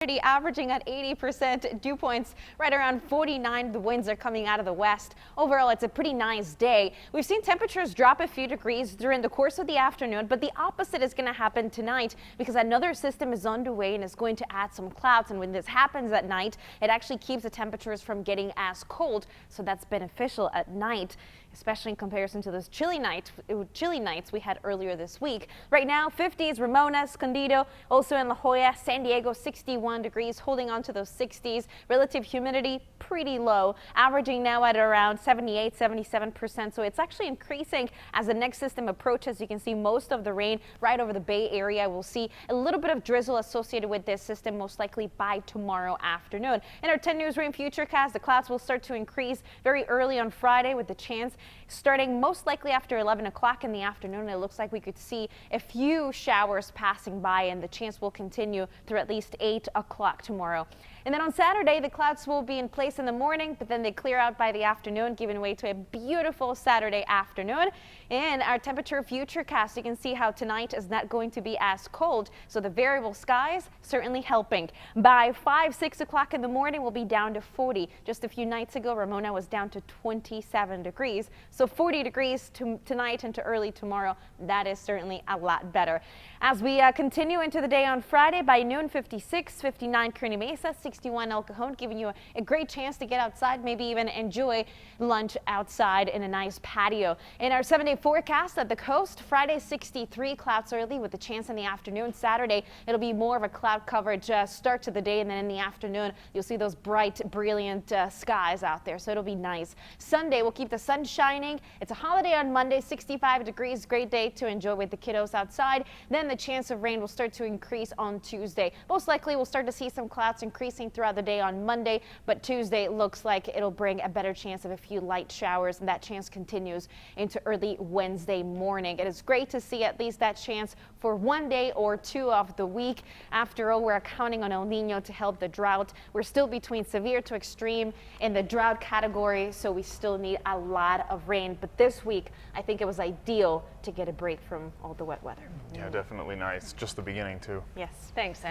Averaging at 80%, dew points right around 49. The winds are coming out of the west. Overall, it's a pretty nice day. We've seen temperatures drop a few degrees during the course of the afternoon, but the opposite is going to happen tonight because another system is underway and is going to add some clouds. And when this happens at night, it actually keeps the temperatures from getting as cold. So that's beneficial at night, especially in comparison to those chilly nights we had earlier this week. Right now, 50s, Ramona, Escondido, also in La Jolla, San Diego, 61 degrees, holding on to those 60s. Relative humidity pretty low, averaging now at around 78-77%. So it's actually increasing as the next system approaches. You can see most of the rain right over the Bay Area. We'll see a little bit of drizzle associated with this system, most likely by tomorrow afternoon. In our 10 News Rain Futurecast, the clouds will start to increase very early on Friday, with the chance starting most likely after 11 o'clock in the afternoon. It looks like we could see a few showers passing by, and the chance will continue through at least 8 o'clock tomorrow. And then on Saturday, the clouds will be in place in the morning, but then they clear out by the afternoon, giving way to a beautiful Saturday afternoon. In our temperature futurecast, you can see how tonight is not going to be as cold, so the variable skies certainly helping. By 5-6 o'clock in the morning, we'll be down to 40. Just a few nights ago, Ramona was down to 27 degrees. So 40 degrees tonight into early tomorrow. That is certainly a lot better. As we continue into the day on Friday, by noon, 56, 59 Kearney Mesa, 61 El Cajon, giving you a great chance to get outside, maybe even enjoy lunch outside in a nice patio. In our 7-day forecast at the coast, Friday 63, clouds early with a chance in the afternoon. Saturday, it'll be more of a cloud coverage start to the day, and then in the afternoon, you'll see those bright, brilliant skies out there. So it'll be nice. Sunday, we'll keep the sun shining. It's a holiday on Monday, 65 degrees. Great day to enjoy with the kiddos outside. Then the chance of rain will start to increase on Tuesday. Most likely, we'll start to see some clouds increasing throughout the day on Monday, but Tuesday looks like it'll bring a better chance of a few light showers, and that chance continues into early Wednesday morning. It is great to see at least that chance for one day or two of the week. After all, we're counting on El Nino to help the drought. We're still between severe to extreme in the drought category, so we still need a lot of rain. But this week, I think it was ideal to get a break from all the wet weather. Yeah, definitely nice. Just the beginning, too. Yes, thanks.